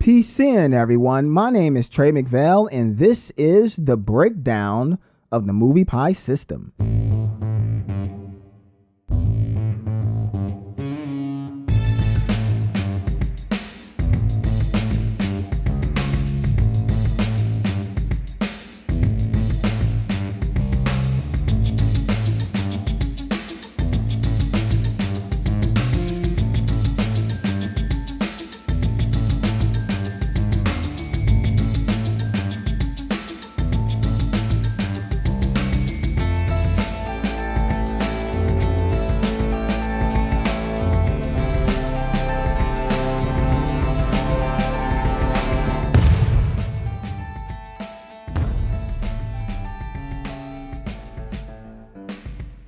Peace in, everyone. My name is Trey MacVelle, and this is the breakdown of the movie pie system.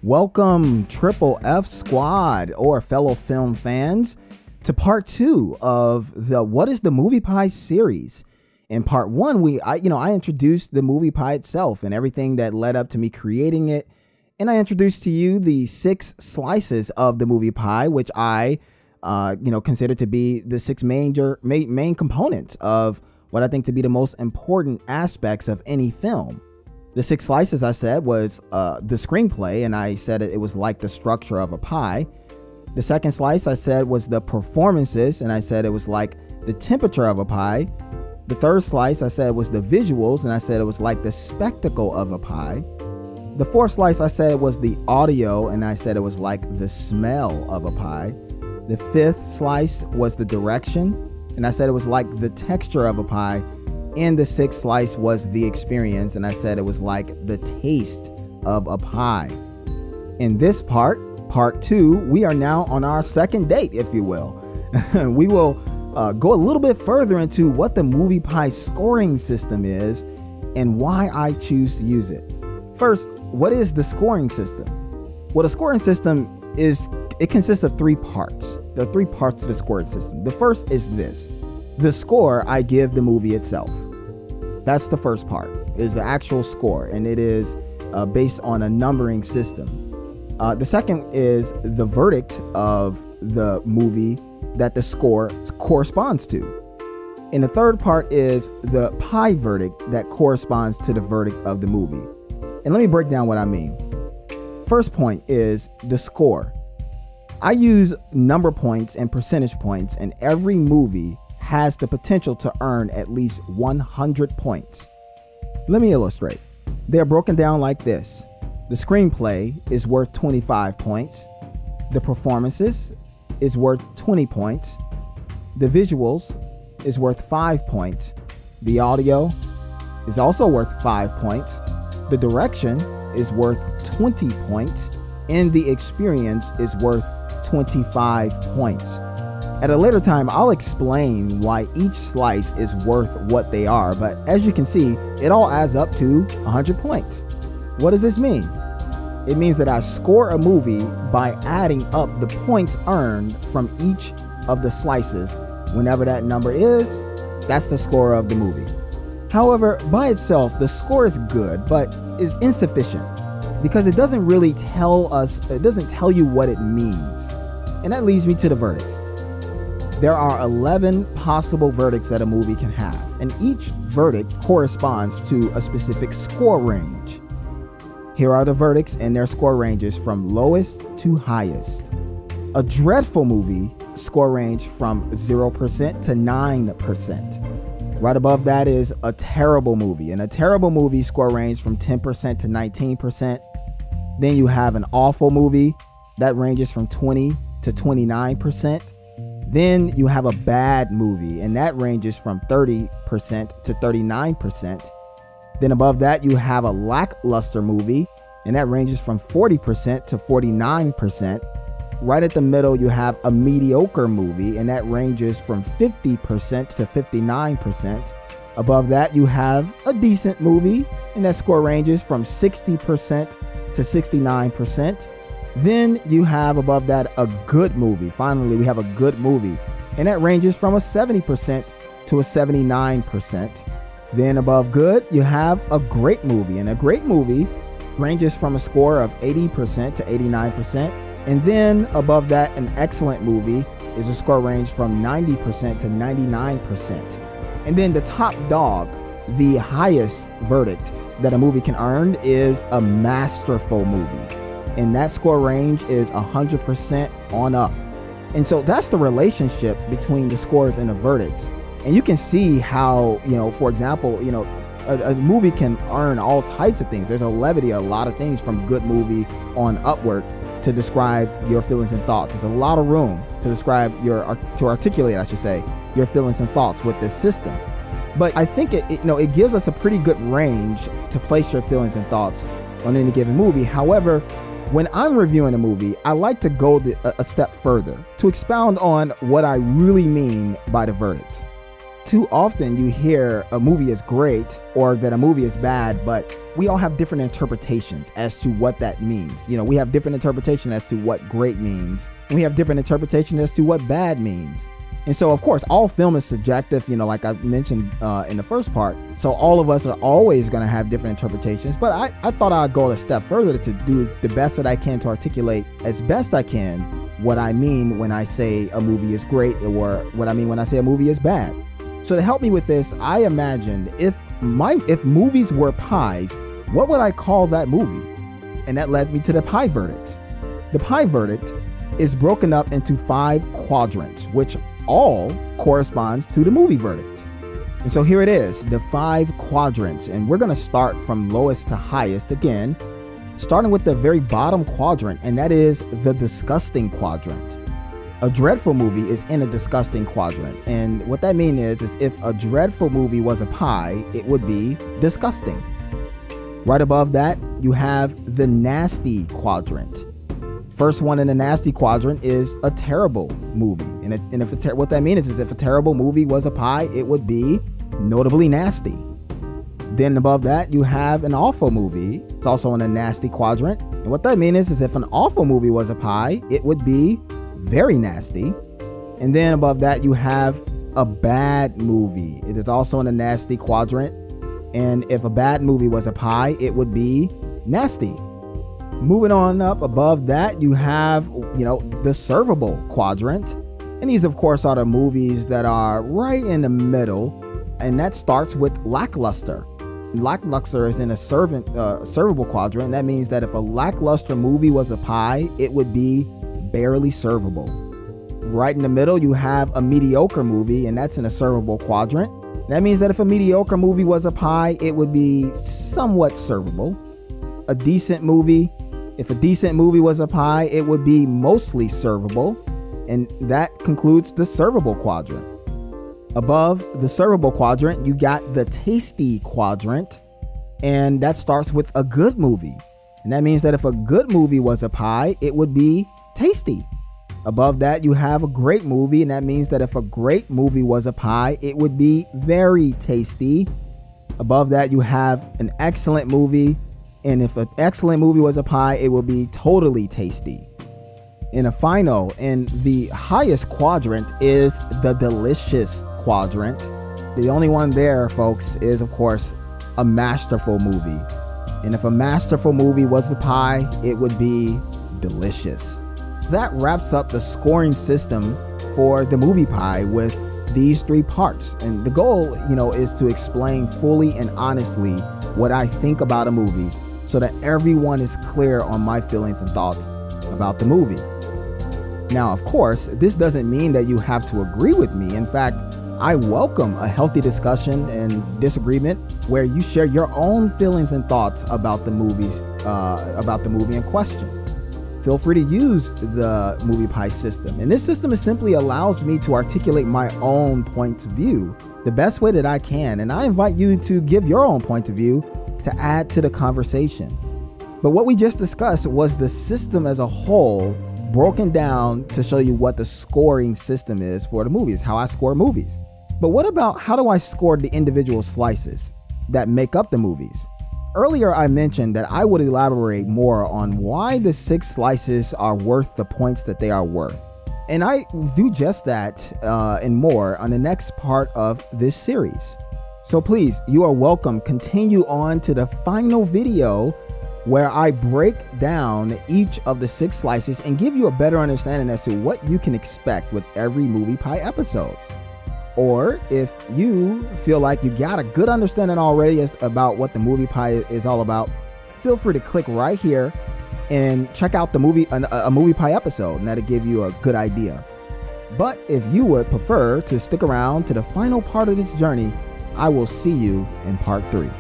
Welcome, Triple F Squad or fellow film fans, to part 2 of the What is the Movie Pie series. In part 1, I introduced the movie pie itself and everything that led up to me creating it. And I introduced to you the 6 slices of the movie pie, which I, consider to be the 6 main components of what I think to be the most important aspects of any film. The 6 slices, I said, was the screenplay, and I said it was like the structure of a pie. The second slice, I said, was the performances, and I said it was like the temperature of a pie. The third slice, I said, was the visuals, and I said it was like the spectacle of a pie. The fourth slice, I said, was the audio, and I said it was like the smell of a pie. The fifth slice was the direction, and I said it was like the texture of a pie. And the sixth slice was the experience, and I said it was like the taste of a pie. In this part 2, we are now on our second date, if you will. We will go a little bit further into what the movie pie scoring system is and why I choose to use it. First, what is the scoring system? Well, the scoring system consists of 3 parts. There are 3 parts to the scoring system. The first is this. The score I give the movie itself. That's the first part, is the actual score, and it is based on a numbering system. The second is the verdict of the movie that the score corresponds to. And the third part is the pie verdict that corresponds to the verdict of the movie. And let me break down what I mean. First point is the score. I use number points and percentage points, and every movie has the potential to earn at least 100 points. Let me illustrate. They're broken down like this. The screenplay is worth 25 points. The performances is worth 20 points. The visuals is worth 5 points. The audio is also worth 5 points. The direction is worth 20 points. And the experience is worth 25 points. At a later time, I'll explain why each slice is worth what they are, but as you can see, it all adds up to 100 points. What does this mean? It means that I score a movie by adding up the points earned from each of the slices. Whenever that number is, that's the score of the movie. However, by itself, the score is good, but is insufficient because it doesn't really tell you what it means. And that leads me to the verdicts. There are 11 possible verdicts that a movie can have, and each verdict corresponds to a specific score range. Here are the verdicts and their score ranges from lowest to highest. A dreadful movie score range from 0% to 9%. Right above that is a terrible movie, and a terrible movie score range from 10% to 19%. Then you have an awful movie that ranges from 20 to 29%. Then you have a bad movie, and that ranges from 30% to 39%. Then above that, you have a lackluster movie, and that ranges from 40% to 49%. Right at the middle, you have a mediocre movie, and that ranges from 50% to 59%. Above that, you have a decent movie, and that score ranges from 60% to 69%. Then you have above that a good movie. Finally, we have a good movie, and that ranges from a 70% to a 79%. Then above good, you have a great movie, and a great movie ranges from a score of 80% to 89%. And then above that, an excellent movie is a score range from 90% to 99%. And then the top dog, the highest verdict that a movie can earn, is a masterful movie. And that score range is 100% on up. And so that's the relationship between the scores and the verdicts. And you can see how, for example, a movie can earn all types of things. There's a levity, a lot of things from good movie on upward to describe your feelings and thoughts. There's a lot of room to describe to articulate, I should say, your feelings and thoughts with this system. But I think it gives us a pretty good range to place your feelings and thoughts on any given movie. However, when I'm reviewing a movie, I like to go a step further to expound on what I really mean by the verdict. Too often you hear a movie is great or that a movie is bad, but we all have different interpretations as to what that means. We have different interpretation as to what great means. We have different interpretation as to what bad means. And so, of course, all film is subjective, like I mentioned in the first part. So all of us are always going to have different interpretations. But I thought I'd go a step further to do the best that I can to articulate as best I can what I mean when I say a movie is great or what I mean when I say a movie is bad. So to help me with this, I imagined if movies were pies, what would I call that movie? And that led me to the pie verdict. The pie verdict is broken up into 5 quadrants, which all corresponds to the movie verdict. And so here it is, the 5 quadrants. And we're going to start from lowest to highest again, starting with the very bottom quadrant, and that is the disgusting quadrant. A dreadful movie is in a disgusting quadrant. And what that means is if a dreadful movie was a pie, it would be disgusting. Right above that, you have the nasty quadrant. First one in the nasty quadrant is a terrible movie. And what that means is if a terrible movie was a pie, it would be notably nasty. Then above that, you have an awful movie. It's also in a nasty quadrant. And what that means is if an awful movie was a pie, it would be very nasty. And then above that, you have a bad movie. It is also in a nasty quadrant. And if a bad movie was a pie, it would be nasty. Moving on up above that, you have, the servable quadrant. And these, of course, are the movies that are right in the middle. And that starts with lackluster. Lackluster is in a servable quadrant. That means that if a lackluster movie was a pie, it would be barely servable. Right in the middle, you have a mediocre movie, and that's in a servable quadrant. That means that if a mediocre movie was a pie, it would be somewhat servable. A decent movie, if a decent movie was a pie, it would be mostly servable. And that concludes the servable quadrant. Above the servable quadrant, you got the tasty quadrant, and that starts with a good movie. And that means that if a good movie was a pie, it would be tasty. Above that, you have a great movie, and that means that if a great movie was a pie, it would be very tasty. Above that, you have an excellent movie, and if an excellent movie was a pie, it would be totally tasty. And the highest quadrant is the delicious quadrant. The only one there, folks, is of course a masterful movie. And if a masterful movie was a pie, it would be delicious. That wraps up the scoring system for the movie pie with these 3 parts. And the goal, is to explain fully and honestly what I think about a movie so that everyone is clear on my feelings and thoughts about the movie. Now, of course, this doesn't mean that you have to agree with me. In fact, I welcome a healthy discussion and disagreement where you share your own feelings and thoughts about the movie in question. Feel free to use the movie pie system. And this system simply allows me to articulate my own point of view the best way that I can. And I invite you to give your own point of view to add to the conversation. But what we just discussed was the system as a whole broken down to show you what the scoring system is for the movies, how I score movies. But what about how do I score the individual slices that make up the movies? Earlier, I mentioned that I would elaborate more on why the 6 slices are worth the points that they are worth. And I do just that and more on the next part of this series. So please, you are welcome. Continue on to the final video where I break down each of the 6 slices and give you a better understanding as to what you can expect with every Movie Pie episode. Or if you feel like you got a good understanding already about what the Movie Pie is all about, feel free to click right here and check out a Movie Pie episode, and that'll give you a good idea. But if you would prefer to stick around to the final part of this journey, I will see you in part 3.